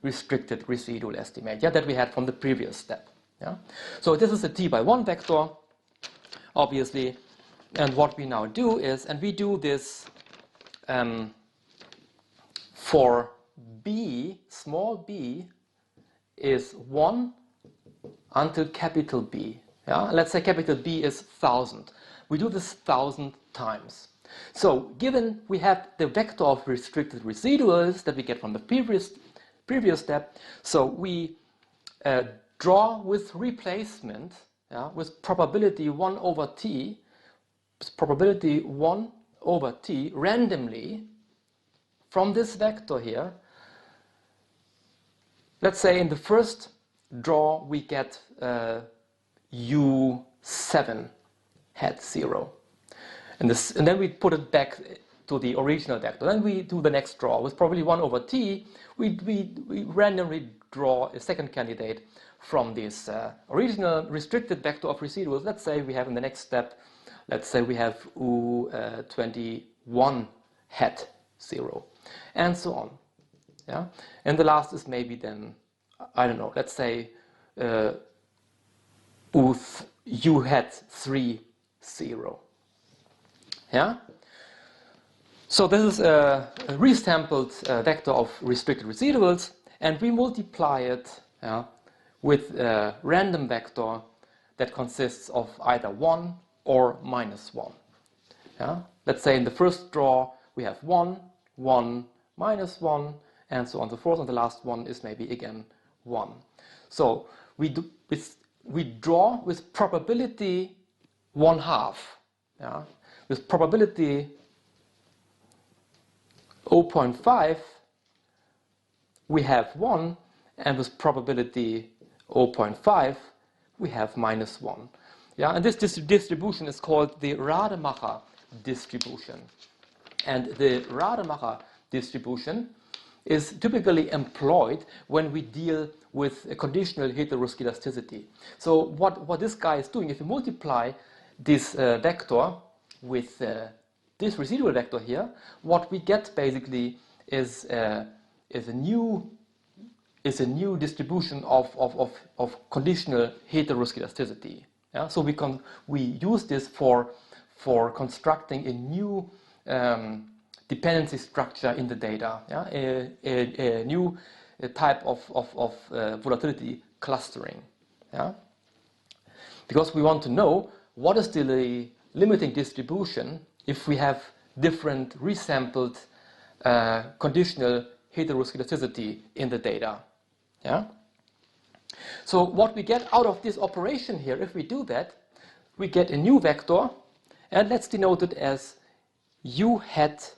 restricted residual estimate, yeah, that we had from the previous step. Yeah? So this is a t by 1 vector, obviously, and what we now do is, and we do this for b, small b is 1 until capital B. Yeah? Let's say capital B is 1,000. We do this 1,000 times. So given we have the vector of restricted residuals that we get from the previous step, so we draw with replacement, yeah, with probability 1 over t, probability 1 over t randomly from this vector here. Let's say in the first draw we get u7 hat 0. And then we put it back to the original vector. Then we do the next draw with probably 1 over t. We randomly draw a second candidate from this original restricted vector of residuals. Let's say we have in the next step, let's say we have u21 hat 0, and so on. Yeah? And the last is maybe then, I don't know, let's say u hat 3 0. Yeah? So this is a resampled vector of restricted residuals, and we multiply it, yeah, with a random vector that consists of either 1 or minus 1. Yeah? Let's say in the first draw we have 1, 1, minus 1, and so on and so forth, and the last one is maybe again 1. So we draw with probability 1/2. Yeah? With probability 0.5 we have 1, and with probability 0.5 we have minus 1. Yeah? And this distribution is called the Rademacher distribution. And the Rademacher distribution is typically employed when we deal with a conditional heteroscedasticity. So what this guy is doing, if you multiply this vector with this residual vector here, what we get basically is a new distribution of conditional heteroscedasticity. Yeah? So we use this for constructing a new dependency structure in the data, yeah? a new type of volatility clustering. Yeah? Because we want to know what is the limiting distribution if we have different resampled conditional heteroscedasticity in the data. Yeah? So what we get out of this operation here, if we do that, we get a new vector, and let's denote it as u hat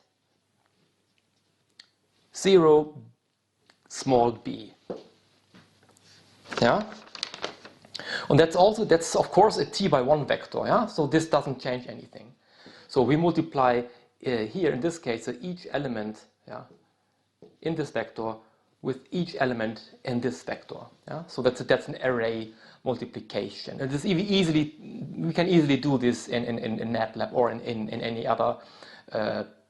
0 small b. Yeah? And that's of course a t by 1 vector. Yeah? So this doesn't change anything. So we multiply here in this case each element, yeah, in this vector with each element in this vector. Yeah? So that's an array multiplication. And we can easily do this in MATLAB or in any other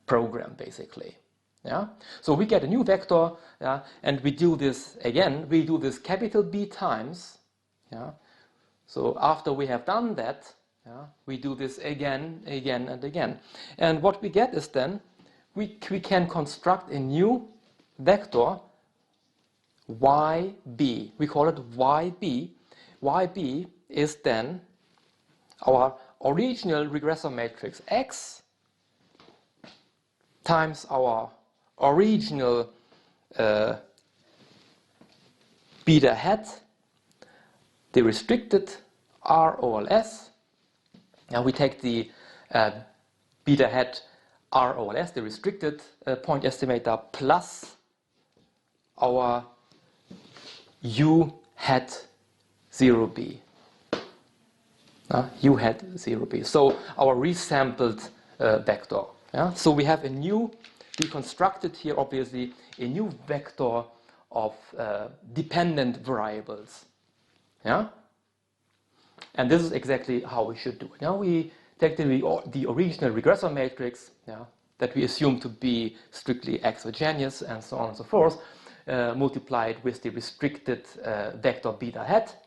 program basically. Yeah? So we get a new vector, yeah, and we do this again. We do this capital B times. Yeah? So after we have done that, yeah, we do this again, and again. And what we get is then we can construct a new vector YB. We call it YB. YB is then our original regressor matrix X times our original beta hat, the restricted ROLS. Now we take the beta hat ROLS, the restricted point estimator, plus our U hat 0B. U hat 0B. So our resampled vector. Yeah? So we have we constructed here obviously a new vector of dependent variables. Yeah? And this is exactly how we should do it. Now we take the original regressor matrix, yeah, that we assume to be strictly exogenous and so on and so forth. multiplied with the restricted vector beta hat.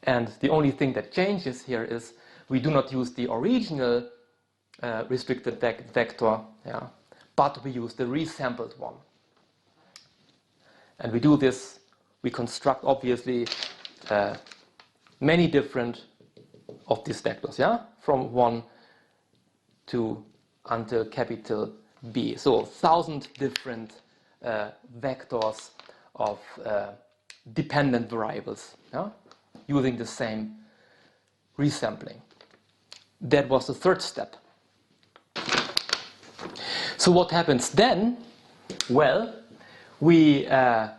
And the only thing that changes here is we do not use the original restricted vector, yeah, but we use the resampled one. And we do this, we construct obviously many different of these vectors, yeah, from 1 to until capital B. So 1,000 different vectors of dependent variables, yeah, using the same resampling. That was the third step. So what happens then? Well, we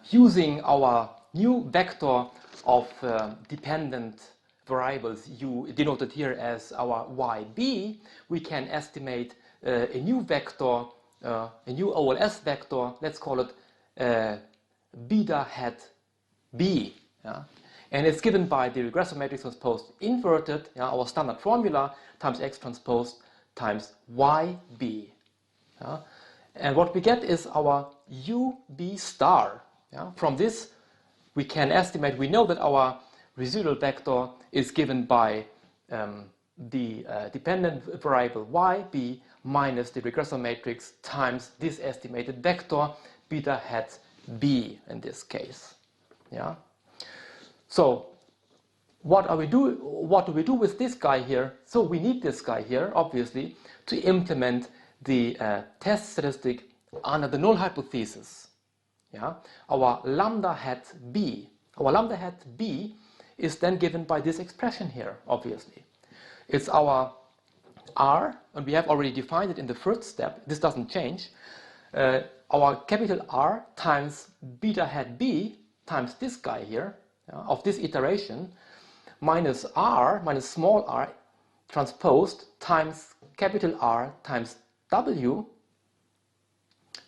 using our new vector of dependent variables, denoted here as our YB, we can estimate a new vector, a new OLS vector, let's call it beta hat B. Yeah? And it's given by the regressive matrix transpose inverted, yeah, our standard formula, times X transpose times YB. Yeah? And what we get is our UB star. Yeah? From this, we can estimate, we know that our residual vector is given by the dependent variable YB minus the regressive matrix times this estimated vector beta hat B in this case. Yeah? So what do we do with this guy here? So we need this guy here, obviously, to implement the test statistic under the null hypothesis. Yeah? Our lambda hat B. Our lambda hat B is then given by this expression here, obviously. It's our R, and we have already defined it in the first step. This doesn't change. Our capital R times beta hat B times this guy here, of this iteration, minus R, minus small r, transposed times capital R times W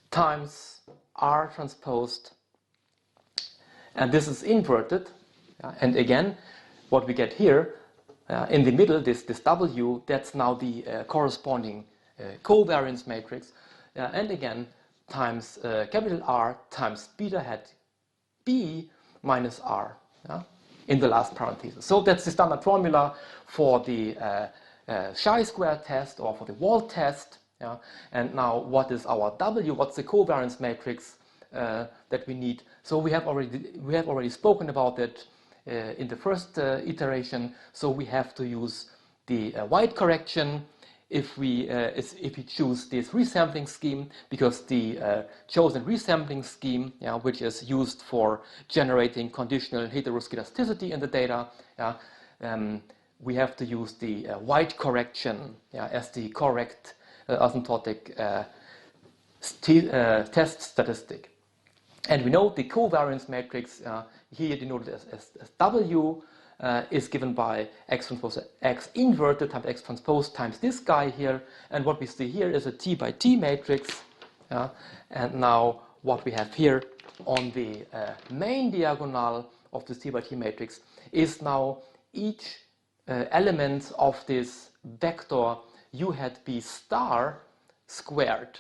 times R transposed, and this is inverted. And again, what we get here in the middle, this W, that's now the corresponding covariance matrix, and again times capital R times beta hat B minus R, in the last parenthesis. So that's the standard formula for the chi-square test or for the wall test. Yeah? And now what is our W? What's the covariance matrix that we need? So we have already spoken about it in the first iteration. So we have to use the white correction if we choose this resampling scheme, because the chosen resampling scheme, which is used for generating conditional heteroscedasticity in the data, we have to use the white correction as the correct asymptotic test statistic. And we know the covariance matrix, here denoted as W, is given by X transpose X inverted times X transpose times this guy here. And what we see here is a T by T matrix. And now what we have here on the main diagonal of this T by T matrix is now each element of this vector U hat B star squared.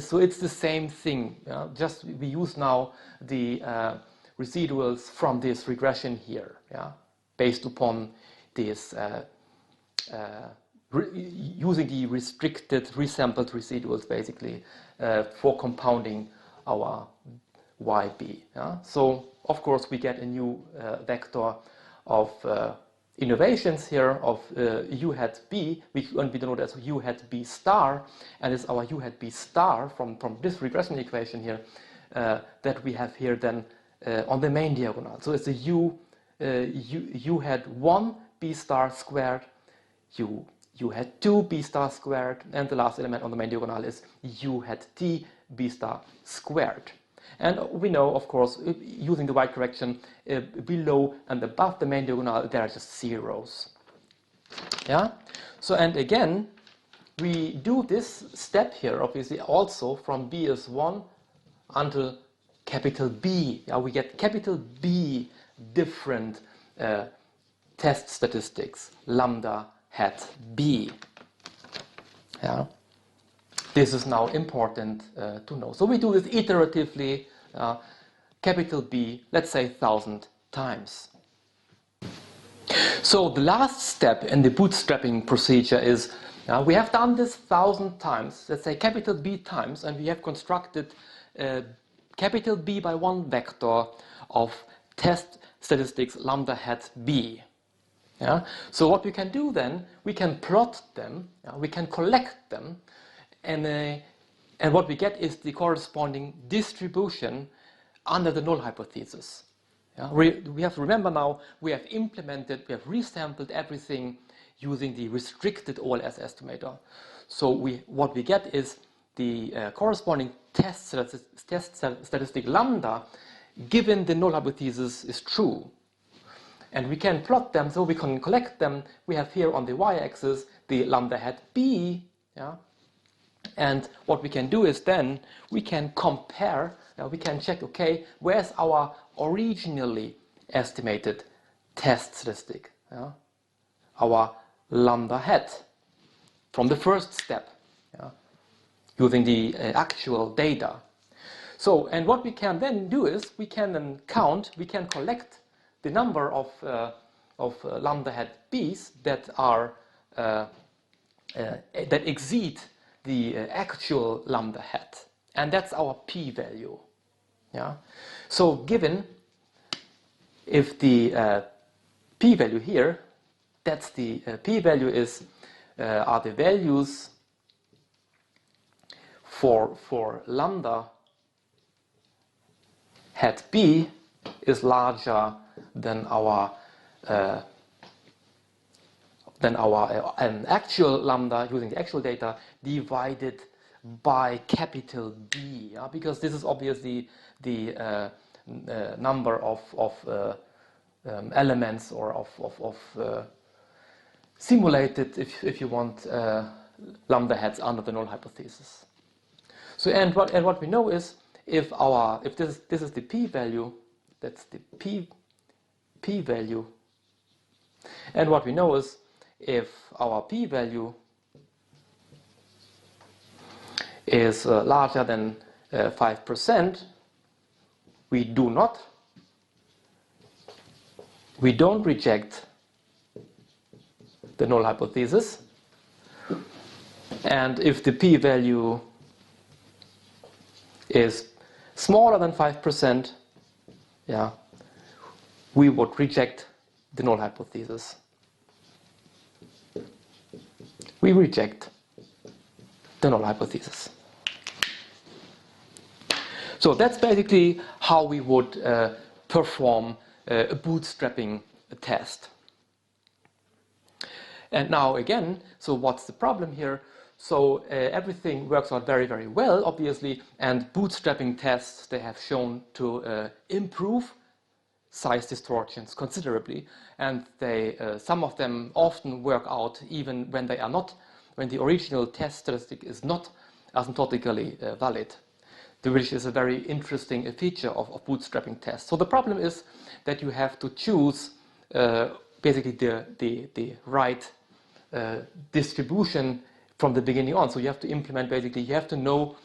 So it's the same thing. Just we use now the residuals from this regression here, based upon this using the restricted resampled residuals basically for compounding our YB. So of course we get a new vector of innovations here of U hat B, which we denote as U hat B star, and it's our U hat B star from this regression equation here that we have here then on the main diagonal. So it's a U hat 1 B star squared, U hat 2 B star squared, and the last element on the main diagonal is U hat T B star squared. And we know, of course, using the white correction, below and above the main diagonal, there are just zeros. So, and again, we do this step here, obviously, also from B is 1 until capital B. We get capital B different test statistics, lambda hat B. This is now important to know. So we do this iteratively. capital B, let's say 1,000 times. So the last step in the bootstrapping procedure is we have done this 1,000 times, let's say capital B times, and we have constructed capital B by one vector of test statistics lambda hat B. Yeah? So what we can do then, we can plot them, we can collect them, and what we get is the corresponding distribution under the null hypothesis. Yeah? We have to remember now, we have implemented, we have resampled everything using the restricted OLS estimator. So what we get is the corresponding test statistic lambda given the null hypothesis is true. And we can plot them, so we can collect them. We have here on the y-axis the lambda hat B. Yeah? And what we can do is then we can compare, we can check, okay, where's our originally estimated test statistic? Yeah? Our lambda hat from the first step, using the actual data. So, and what we can then do is we can then count, we can collect the number of lambda hat B's that are that exceed the actual lambda hat, and that's our p-value. Yeah. So, given if the p-value here, that's the p-value is are the values for lambda hat B is larger than our actual lambda using the actual data divided by capital B, because this is obviously the number of elements or of simulated, if you want, lambda hats under the null hypothesis. So and what we know is if this is the p-value, that's the p-value, and what we know is if our p-value is larger than 5%, we don't reject the null hypothesis, and if the p-value is smaller than 5%, we would reject the null hypothesis. We reject the null hypothesis. So that's basically how we would perform a bootstrapping test. And now again, so what's the problem here? So everything works out very, very well, obviously, and bootstrapping tests, they have shown to improve size distortions considerably, and they some of them often work out even when they are not, when the original test statistic is not asymptotically valid, which is a very interesting feature of bootstrapping tests. So the problem is that you have to choose basically the right distribution from the beginning on. So you have to implement, basically, you have to know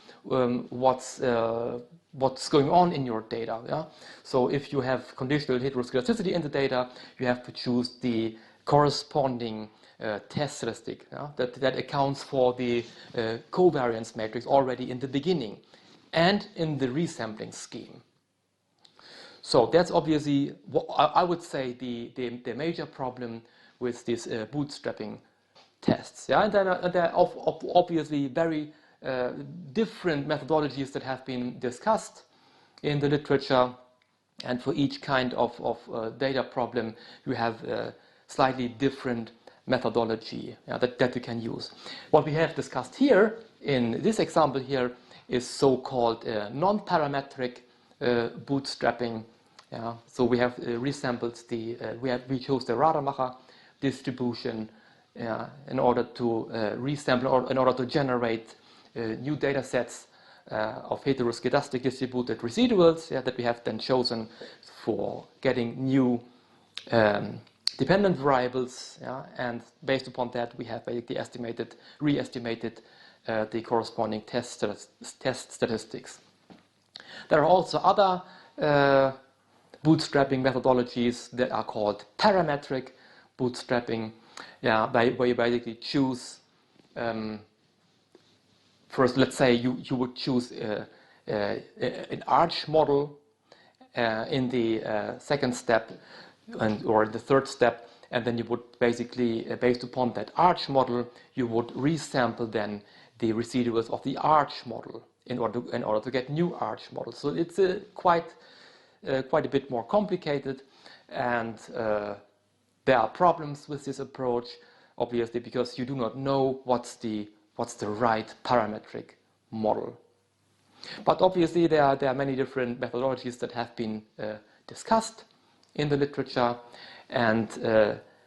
what's going on in your data. Yeah? So if you have conditional heteroscedasticity in the data, you have to choose the corresponding test statistic that accounts for the covariance matrix already in the beginning and in the resampling scheme. So that's obviously, I would say, the major problem with these bootstrapping tests. Yeah? And there are obviously very different methodologies that have been discussed in the literature, and for each kind of data problem you have slightly different methodology that you can use. What we have discussed here in this example here is so-called non-parametric bootstrapping. Yeah? So we have resampled we chose the Rademacher distribution in order to resample, or in order to generate new data sets of heteroscedastic distributed residuals that we have then chosen for getting new dependent variables, and based upon that we have basically re-estimated the corresponding test statistics. There are also other bootstrapping methodologies that are called parametric bootstrapping, yeah, where you basically choose, first, let's say you would choose an arch model in the second step or the third step, and then you would basically, based upon that arch model, you would resample then the residuals of the arch model in order to get new arch models. So it's quite a bit more complicated, and there are problems with this approach, obviously, because you do not know what's the right parametric model. But obviously there are many different methodologies that have been discussed in the literature, and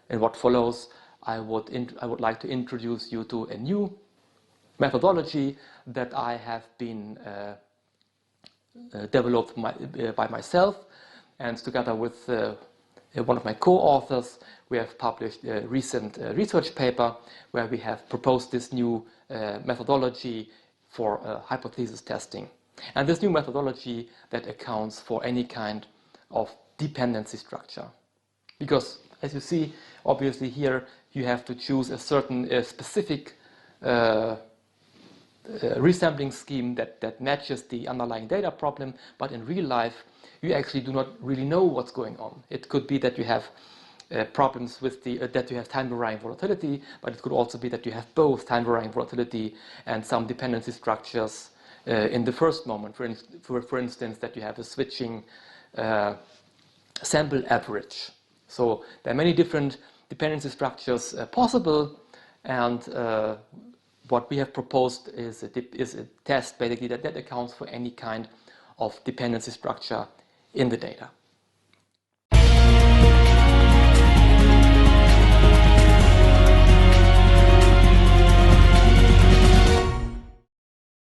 in what follows I would like to introduce you to a new methodology that I have been developed by myself, and together with one of my co-authors we have published a recent research paper where we have proposed this new methodology for hypothesis testing. And this new methodology that accounts for any kind of dependency structure. Because, as you see, obviously here you have to choose a certain specific resampling scheme that matches the underlying data problem, but in real life you actually do not really know what's going on. It could be that you have problems with that you have time varying volatility, but it could also be that you have both time varying volatility and some dependency structures in the first moment. For instance, that you have a switching sample average. So there are many different dependency structures possible, and what we have proposed is a test basically that accounts for any kind of dependency structure in the data.